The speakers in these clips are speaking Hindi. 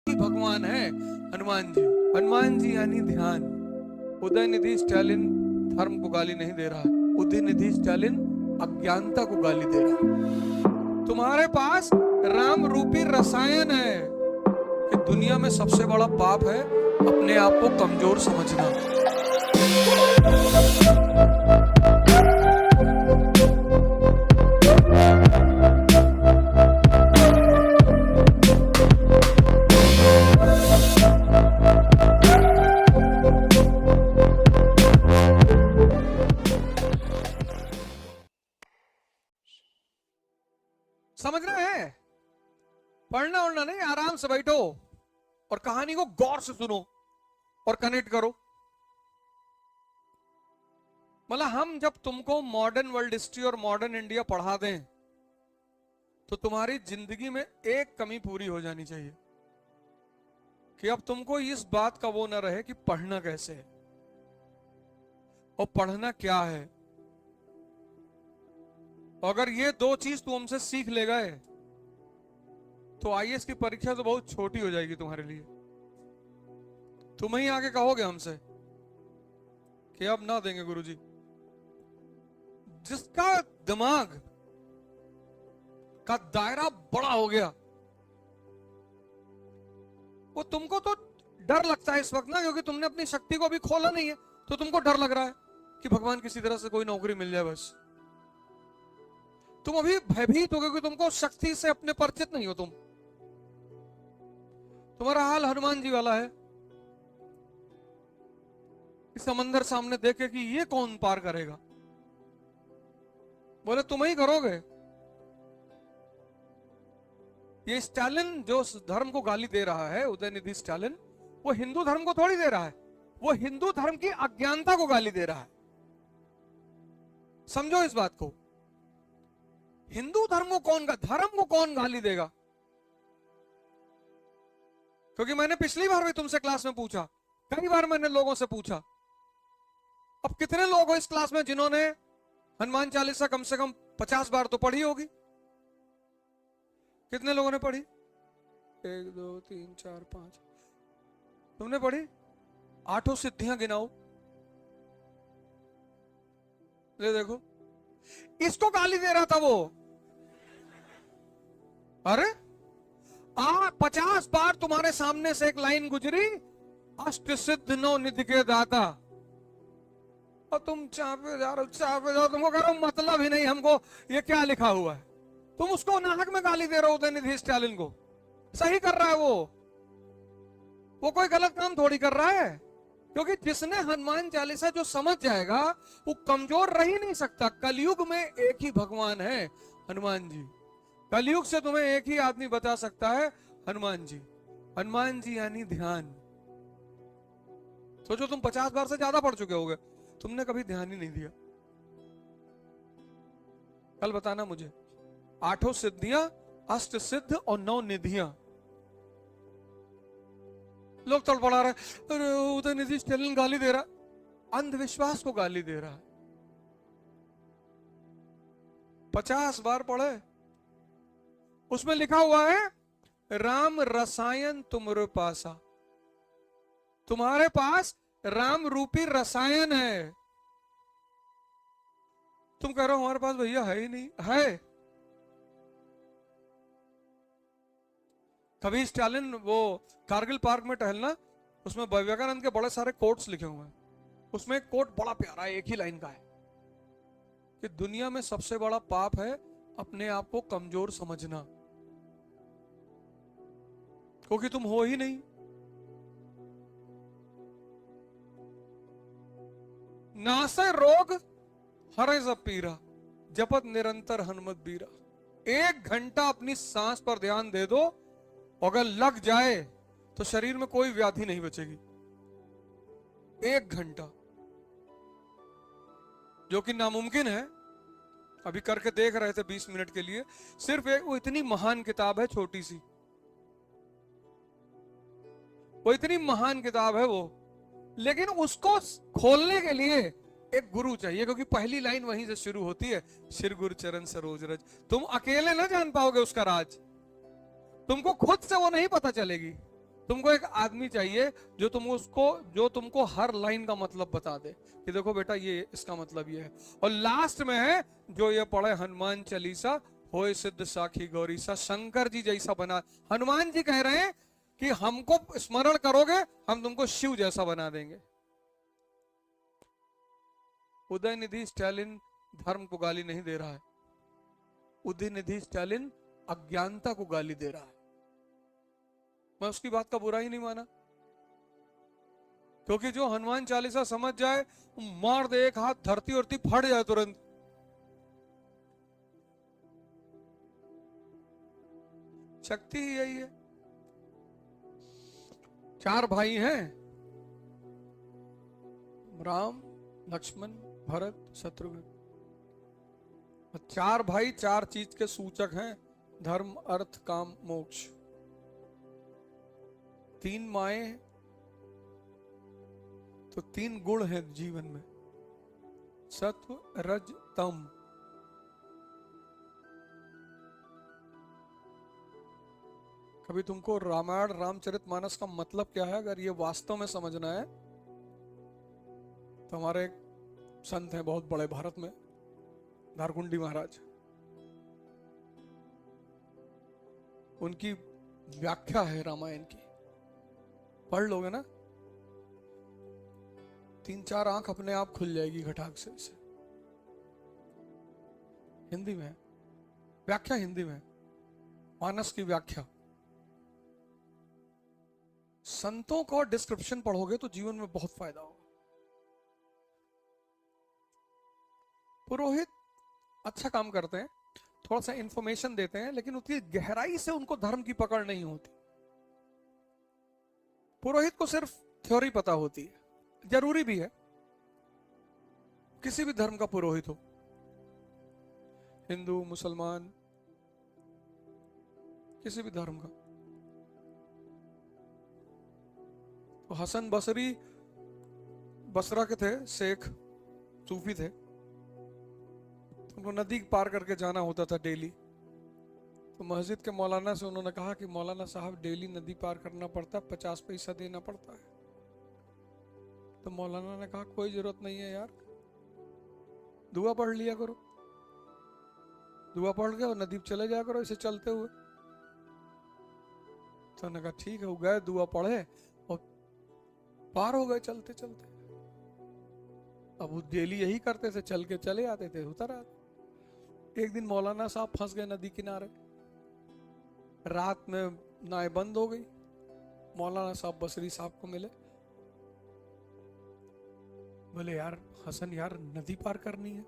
भगवान है हनुमान जी। हनुमान जी यानी ध्यान। उदयनिधि स्टालिन धर्म को गाली नहीं दे रहा है, उदयनिधि स्टालिन अज्ञानता को गाली दे रहा है। तुम्हारे पास राम रूपी रसायन है कि दुनिया में सबसे बड़ा पाप है अपने आप को कमजोर समझना। समझना है, पढ़ना उड़ना नहीं, आराम से बैठो और कहानी को गौर से सुनो और कनेक्ट करो। मतलब हम जब तुमको मॉडर्न वर्ल्ड हिस्ट्री और मॉडर्न इंडिया पढ़ा दें तो तुम्हारी जिंदगी में एक कमी पूरी हो जानी चाहिए कि अब तुमको इस बात का वो ना रहे कि पढ़ना कैसे है और पढ़ना क्या है। अगर ये दो चीज तुम हमसे सीख ले गए तो आईएएस की परीक्षा तो बहुत छोटी हो जाएगी तुम्हारे लिए। तुम ही आगे कहोगे हमसे कि अब ना देंगे गुरुजी। जिसका दिमाग का दायरा बड़ा हो गया वो तुमको तो डर लगता है इस वक्त ना, क्योंकि तुमने अपनी शक्ति को अभी खोला नहीं है तो तुमको डर लग रहा है कि भगवान किसी तरह से कोई नौकरी मिल जाए बस। तुम अभी भयभीत हो क्योंकि तुमको शक्ति से अपने परिचित नहीं हो। तुम्हारा हाल हनुमान जी वाला है। इस समंदर सामने देखे कि ये कौन पार करेगा, बोले तुम ही करोगे। ये स्टालिन जो धर्म को गाली दे रहा है, उदयनिधि स्टालिन, वो हिंदू धर्म को थोड़ी दे रहा है, वो हिंदू धर्म की अज्ञानता को गाली दे रहा है। समझो इस बात को। हिंदू धर्म को कौन गाली देगा? क्योंकि मैंने पिछली बार भी तुमसे क्लास में पूछा, कई बार मैंने लोगों से पूछा, अब कितने लोग हो इस क्लास में जिन्होंने हनुमान चालीसा कम से कम 50 बार तो पढ़ी होगी? कितने लोगों ने पढ़ी? 1 2 3 4 5। तुमने पढ़ी? 8 सिद्धियां गिनाओ। ले देखो, इसको गाली दे रहा था वो। अरे 50 बार तुम्हारे सामने से एक लाइन गुजरी, अष्ट सिद्ध नौ निधि के दाता, और तुम चापे जा रहे हो। तुमको कह रहा हूं मतलब ही नहीं हमको ये क्या लिखा हुआ है। तुम उसको नाहक में गाली दे रहे हो उदयनिधि स्टालिन को। सही कर रहा है वो कोई गलत काम थोड़ी कर रहा है, क्योंकि जिसने हनुमान चालीसा जो समझ जाएगा वो कमजोर रह ही नहीं सकता। कलयुग में एक ही भगवान है हनुमान जी। कलयुग से तुम्हें एक ही आदमी बता सकता है, हनुमान जी। हनुमान जी यानी ध्यान। सोचो तुम 50 बार से ज्यादा पढ़ चुके होगे, तुमने कभी ध्यान ही नहीं दिया। कल बताना मुझे 8 सिद्धियां, अष्ट सिद्ध और 9 निधियां। लोग तड़पड़ा रहे, अरे उदयनिधि स्टालिन गाली दे रहा, अंधविश्वास को गाली दे रहा है। 50 बार पढ़े, उसमें लिखा हुआ है राम रसायन तुमरे पासा। तुम्हारे पास राम रूपी रसायन है। तुम कह रहे हो हमारे पास भैया है ही नहीं। है। कभी स्टालिन वो कारगिल पार्क में टहलना, उसमें विवेकानंद के बड़े सारे कोट्स लिखे हुए हैं। उसमें एक कोट बड़ा प्यारा है, एक ही लाइन का है कि दुनिया में सबसे बड़ा पाप है अपने आप को कमजोर समझना, क्योंकि तुम हो ही नहीं। नासे रोग हरे सब पीरा, जपत निरंतर हनुमत बीरा। 1 घंटा अपनी सांस पर ध्यान दे दो, अगर लग जाए तो शरीर में कोई व्याधि नहीं बचेगी। 1 घंटा, जो कि नामुमकिन है। अभी करके देख रहे थे 20 मिनट के लिए। सिर्फ एक वो इतनी महान किताब है, छोटी सी, वो इतनी महान किताब है वो, लेकिन उसको खोलने के लिए एक गुरु चाहिए, क्योंकि पहली लाइन वहीं से शुरू होती है, श्री गुरु चरण सरोज रज। तुम अकेले ना जान पाओगे उसका राज, तुमको खुद से वो नहीं पता चलेगी। तुमको एक आदमी चाहिए जो तुमको हर लाइन का मतलब बता दे कि देखो बेटा ये इसका मतलब ये है। और लास्ट में है जो ये पढ़े हनुमान चालीसा होए सिद्ध साखी गौरी सा, शंकर जी जैसा बना। हनुमान जी कह रहे हैं कि हमको स्मरण करोगे हम तुमको शिव जैसा बना देंगे। उदयनिधि स्टालिन धर्म को गाली नहीं दे रहा है, उदयनिधि स्टालिन अज्ञानता को गाली दे रहा है। मैं उसकी बात का बुरा ही नहीं माना, क्योंकि जो हनुमान चालीसा समझ जाए मार दे एक हाथ, धरती उरती फट जाए तुरंत। शक्ति ही यही है। 4 भाई हैं, राम लक्ष्मण भरत शत्रुघ्न। 4 भाई 4 चीज के सूचक हैं, धर्म अर्थ काम मोक्ष। 3 माएं तो 3 गुण हैं जीवन में, सत्व रज तम। कभी तुमको रामायण रामचरितमानस का मतलब क्या है अगर ये वास्तव में समझना है तो हमारे एक संत हैं बहुत बड़े भारत में, धारकुंडी महाराज, उनकी व्याख्या है रामायण की, पढ़ लोगे ना 3-4 आंख अपने आप खुल जाएगी घटाक से। हिंदी में व्याख्या, हिंदी में मानस की व्याख्या। संतों को डिस्क्रिप्शन पढ़ोगे तो जीवन में बहुत फायदा होगा। पुरोहित अच्छा काम करते हैं, थोड़ा सा इंफॉर्मेशन देते हैं, लेकिन उतनी गहराई से उनको धर्म की पकड़ नहीं होती। पुरोहित को सिर्फ थ्योरी पता होती है, जरूरी भी है किसी भी धर्म का पुरोहित हो, हिंदू मुसलमान किसी भी धर्म का। तो हसन बसरी बसरा के थे, शेख सूफी थे, उनको नदी पार करके जाना होता था डेली। तो मस्जिद के मौलाना से उन्होंने कहा कि मौलाना साहब डेली नदी पार करना पड़ता है, 50 पैसा देना पड़ता है। तो मौलाना ने कहा कोई जरूरत नहीं है यार, दुआ पढ़ लिया करो, दुआ पढ़ के और नदी पे चले जाया करो इसे चलते हुए। तो उन्होंने कहा ठीक है, वो गए दुआ पढ़े और पार हो गए चलते चलते। अब वो डेली यही करते थे, चल के चले आते थे, उतर आते। एक दिन मौलाना साहब फंस गए नदी किनारे, रात में नाव बंद हो गई। मौलाना साहब बसरी साहब को मिले, बोले यार हसन यार नदी पार करनी है।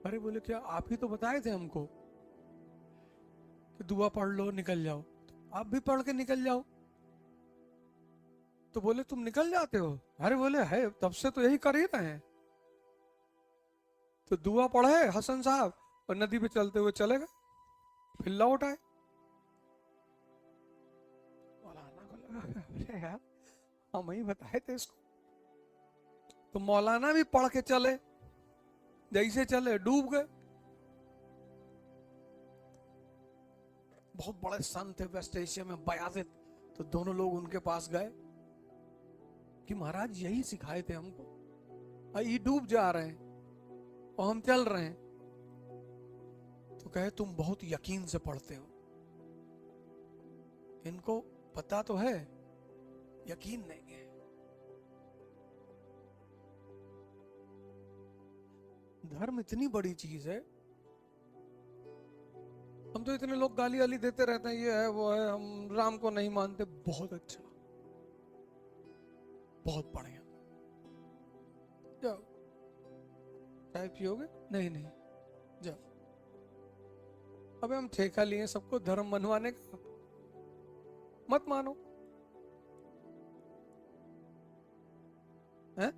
अरे बोले क्या, आप ही तो बताए थे हमको कि दुआ पढ़ लो निकल जाओ, तो आप भी पढ़ के निकल जाओ। तो बोले तुम निकल जाते हो? अरे बोले है तब से तो यही कर ही रहे हैं। तो दुआ पढ़े हसन साहब और नदी पे चलते हुए चले गए, फिर लौट आए। मौलाना को लगा अरे यार हम ही बताए थे इसको। तो मौलाना भी पढ़ के चले, जैसे चले डूब गए। बहुत बड़े संत थे वेस्ट एशिया में, बयाजिद। तो दोनों लोग उनके पास गए कि महाराज यही सिखाए थे हमको, ये डूब जा रहे हैं और हम चल रहे हैं। तो कहे तुम बहुत यकीन से पढ़ते हो, इनको पता तो है यकीन नहीं है। धर्म इतनी बड़ी चीज है, हम तो इतने लोग गाली वाली देते रहते हैं, ये है वो है, हम राम को नहीं मानते। बहुत अच्छा, बहुत बढ़िया, जाओ चाय पियोगे? नहीं नहीं, जाओ। अबे हम ठेका लिए सबको धर्म मनवाने का, मत मानो है?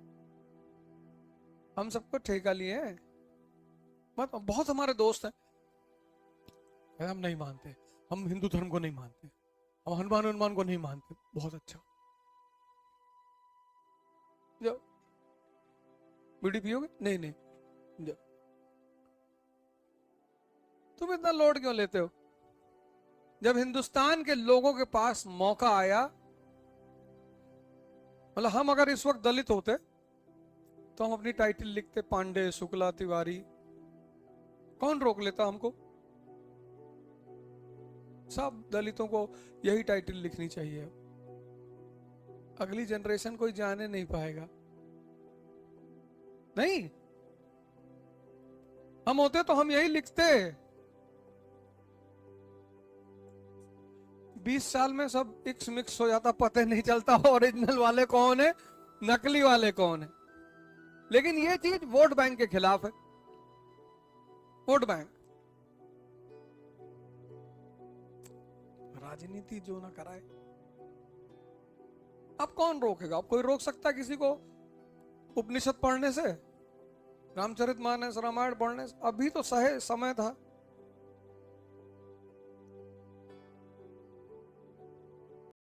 हम सबको ठेका लिए हैं, मत। बहुत हमारे दोस्त हैं, हम नहीं मानते, हम हिंदू धर्म को नहीं मानते, हम हनुमान को नहीं मानते। बहुत अच्छा, जाओ। बीड़ी पियोगे? नहीं नहीं, जाओ। तुम इतना लोड क्यों लेते हो? जब हिंदुस्तान के लोगों के पास मौका आया मतलब हम अगर इस वक्त दलित होते तो हम अपनी टाइटल लिखते पांडे, शुक्ला, तिवारी। कौन रोक लेता हमको? सब दलितों को यही टाइटल लिखनी चाहिए। अगली जनरेशन कोई जाने नहीं पाएगा। नहीं, हम होते तो हम यही लिखते। 20 साल में सब इक्स मिक्स हो जाता, पता नहीं चलता ओरिजिनल वाले कौन है, नकली वाले कौन है। लेकिन ये चीज वोट बैंक के खिलाफ है। वोट बैंक, राजनीति जो ना कराए। अब कौन रोकेगा? अब कोई रोक सकता किसी को उपनिषद पढ़ने से, रामचरितमानस, रामायण पढ़ने से? अभी तो सहे समय था।